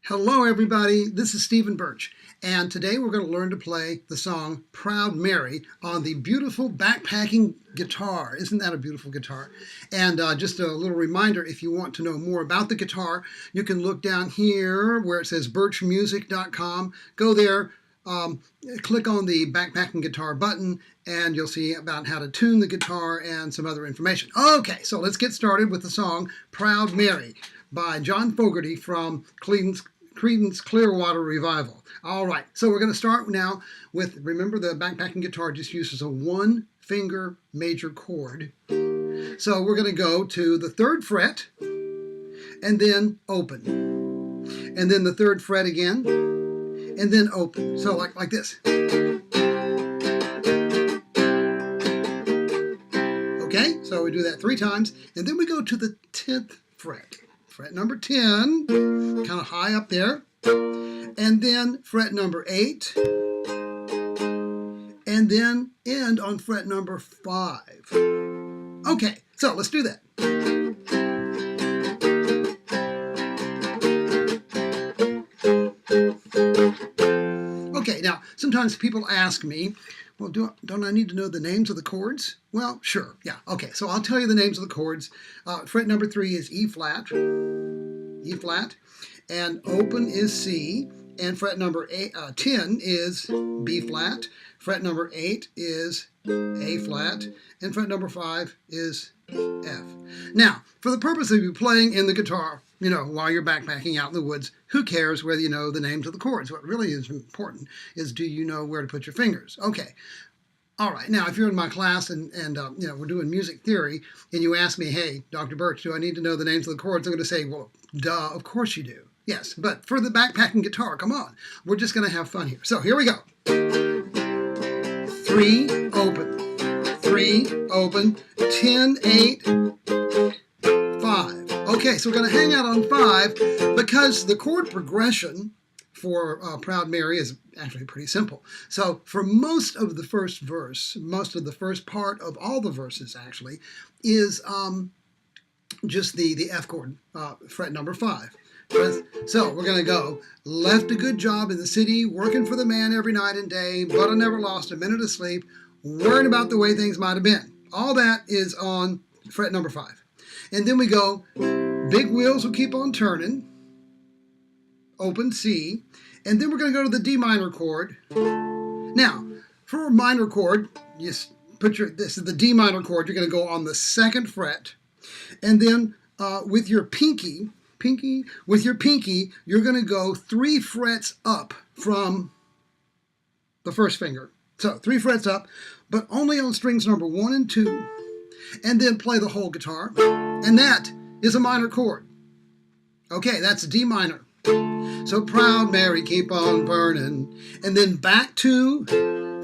Hello everybody, this is Stephen Birch, and today we're going to learn to play the song Proud Mary on the beautiful backpacking guitar. Isn't that a beautiful guitar? And just a little reminder, if you want to know more about the guitar, you can look down here where it says birchmusic.com. Go there, click on the backpacking guitar button, and you'll see about how to tune the guitar and some other information. Okay, so let's get started with the song Proud Mary by John Fogerty from Creedence Clearwater Revival. All right, so we're going to start now with, remember the backpacking guitar just uses a one finger major chord. So we're going to go to the 3rd fret and then open. And then the 3rd fret again and then open. So like this. Okay, so we do that 3 times and then we go to the 10th fret. Fret number 10, kind of high up there, and then fret number 8, and then end on fret number 5. Okay, so let's do that. Okay, now sometimes people ask me, well, don't I need to know the names of the chords? Well, sure, yeah, okay, so I'll tell you the names of the chords. Fret number 3 is E flat, and open is C, and fret number 10 is B flat, fret number 8 is A flat, and fret number 5 is F. Now, for the purpose of you playing in the guitar, while you're backpacking out in the woods, who cares whether you know the names of the chords? What really is important is, do you know where to put your fingers? Okay. All right. Now, if you're in my class and we're doing music theory, and you ask me, hey, Dr. Birch, do I need to know the names of the chords? I'm going to say, well, duh, of course you do. Yes, but for the backpacking guitar, come on. We're just going to have fun here. So here we go. 3, open. 3, open. 10, 8, 5. Okay, so we're going to hang out on 5 because the chord progression for Proud Mary is actually pretty simple. So for most of the first verse, most of the first part of all the verses actually, is just the F chord, fret number 5. So we're going to go, left a good job in the city, working for the man every night and day, but I never lost a minute of sleep, worrying about the way things might have been. All that is on fret number 5. And then we go, big wheels will keep on turning, open C, and then we're going to go to the D minor chord. Now, for a minor chord, this is the D minor chord, you're going to go on the 2nd fret, and then with your pinky, you're going to go 3 frets up from the 1st finger. So 3 frets up, but only on strings number 1 and 2, and then play the whole guitar, and that is a minor chord. Okay, that's D minor. So Proud Mary, keep on burning, and then back to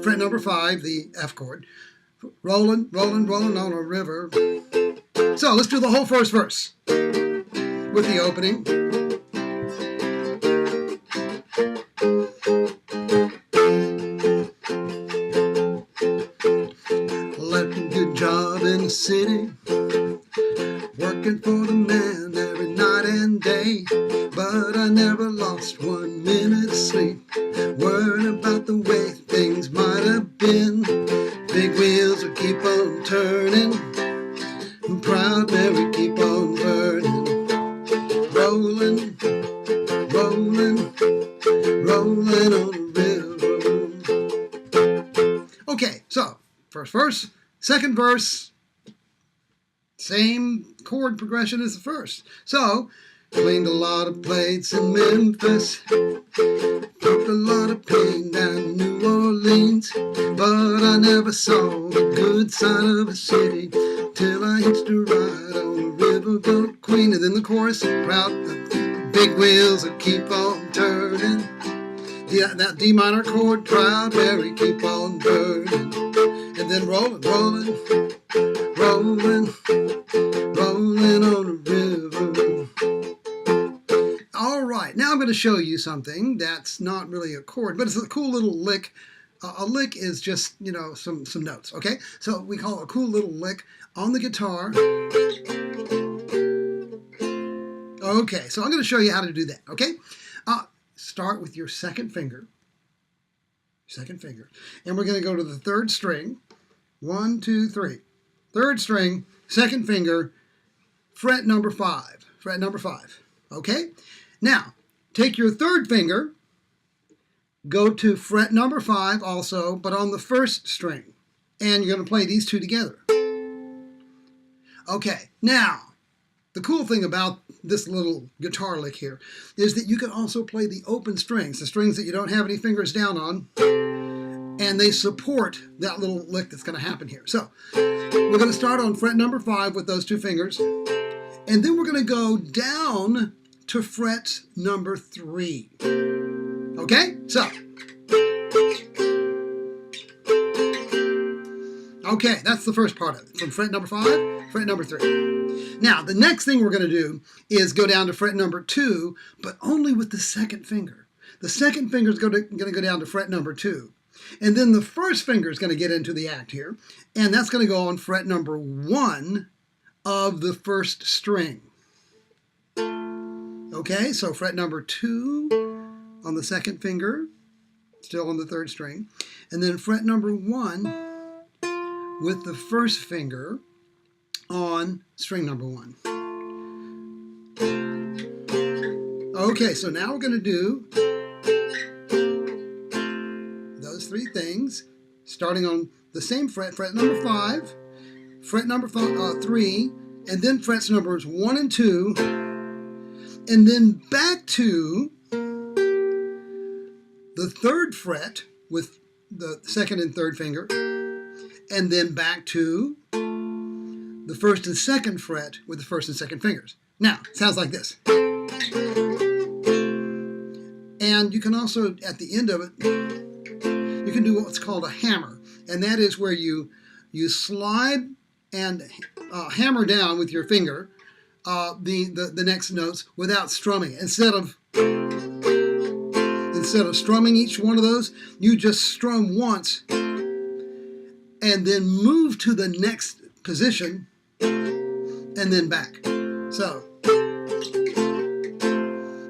fret number 5, the F chord. Rolling, rolling, rolling on a river. So let's do the whole first verse with the opening. Left a good job in the city, working for the man every night and day, but I never lost 1 minute of sleep, worrying about the way things might have been. Big wheels will keep on turning, and Proud Mary keep on burning. Rolling, rolling, rolling on the river. Okay, so first verse, 2nd verse, same chord progression as the first. So, cleaned a lot of plates in Memphis, took a lot of pain down in New Orleans, but I never saw the good side of a city till I hitched a ride on a riverboat queen. And then the chorus, proud, big wheels that keep on turning. Yeah, that D minor chord, Proud Mary, keep on burning. And then rolling, rolling, rolling, rolling on a river. All right, now I'm going to show you something that's not really a chord, but it's a cool little lick. A lick is just, some notes, okay? So we call a cool little lick on the guitar. Okay, so I'm going to show you how to do that, okay? Start with your second finger, and we're going to go to the third string. 1, 2, 3. Third string, second finger, fret number 5. Fret number 5. Okay? Now, take your third finger, go to fret number 5 also, but on the first string. And you're going to play these two together. Okay, now, the cool thing about this little guitar lick here is that you can also play the open strings, the strings that you don't have any fingers down on, and they support that little lick that's going to happen here. So, we're going to start on fret number 5 with those two fingers, and then we're going to go down to fret number 3. Okay? So, okay, that's the first part of it. From fret number 5, fret number 3. Now, the next thing we're going to do is go down to fret number 2, but only with the second finger. The second finger is going to go down to fret number 2. And then the first finger is going to get into the act here, and that's going to go on fret number 1 of the first string. Okay, so fret number 2 on the second finger, still on the third string, and then fret number 1 with the first finger on string number 1. Okay, so now we're going to do those three things, starting on the same fret, fret number 5, fret number 3, and then frets numbers 1 and 2, and then back to the third fret with the second and third finger, and then back to the first and second fret with the first and second fingers. Now, it sounds like this. And you can also, at the end of it, you can do what's called a hammer. And that is where you slide and hammer down with your finger the next notes without strumming. Instead of strumming each one of those, you just strum once and then move to the next position and then back. So,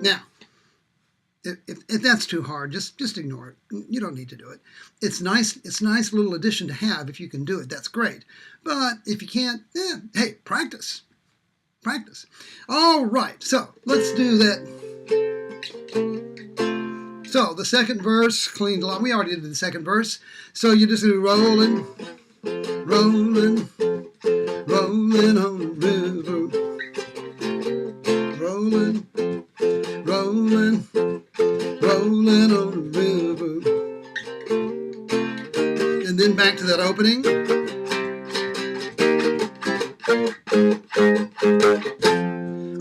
now, if that's too hard, just ignore it. You don't need to do it. It's nice little addition to have. If you can do it, that's great. But if you can't, hey, practice. Practice. All right, so let's do that. So the second verse, cleaned along. We already did the second verse. So you just do rolling, rolling, rolling on the river. Rolling, rolling, rolling on the river. And then back to that opening.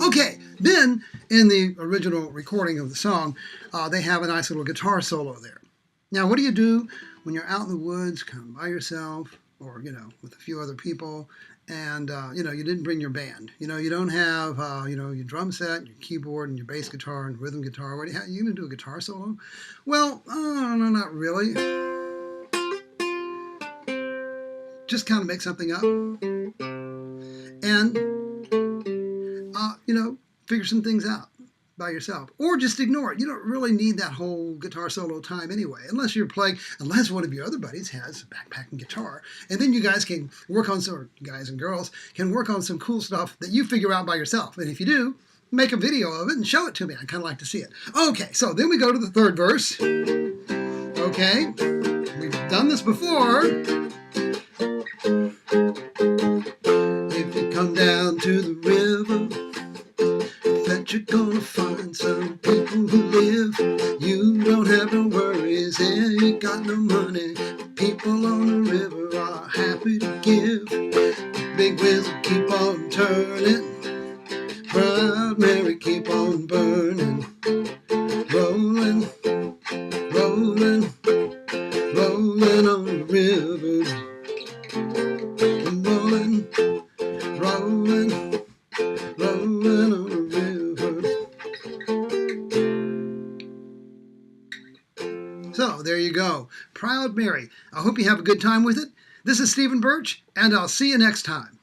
Okay, then in the original recording of the song, they have a nice little guitar solo there. Now, what do you do when you're out in the woods, kind of by yourself, or, with a few other people, and, you didn't bring your band? You don't have, your drum set, your keyboard, and your bass guitar, and rhythm guitar. What are you going to do a guitar solo? Well, no, not really. Just kind of make something up. And, figure some things out by yourself. Or just ignore it. You don't really need that whole guitar solo time anyway, unless one of your other buddies has a backpacking guitar. And then you guys can work on or guys and girls can work on some cool stuff that you figure out by yourself. And if you do, make a video of it and show it to me. I'd kind of like to see it. Okay, so then we go to the third verse. Okay, we've done this before. If you come down to the river, bet you're gonna find some people who live. You don't have no worries and you got no money. People on the river are happy to give. The big wheels will keep on turning. Proud Mary keep on burning. Rolling, rolling, rolling on the river. Rolling, rolling, rolling on the river. So there you go. Proud Mary. I hope you have a good time with it. This is Stephen Birch, and I'll see you next time.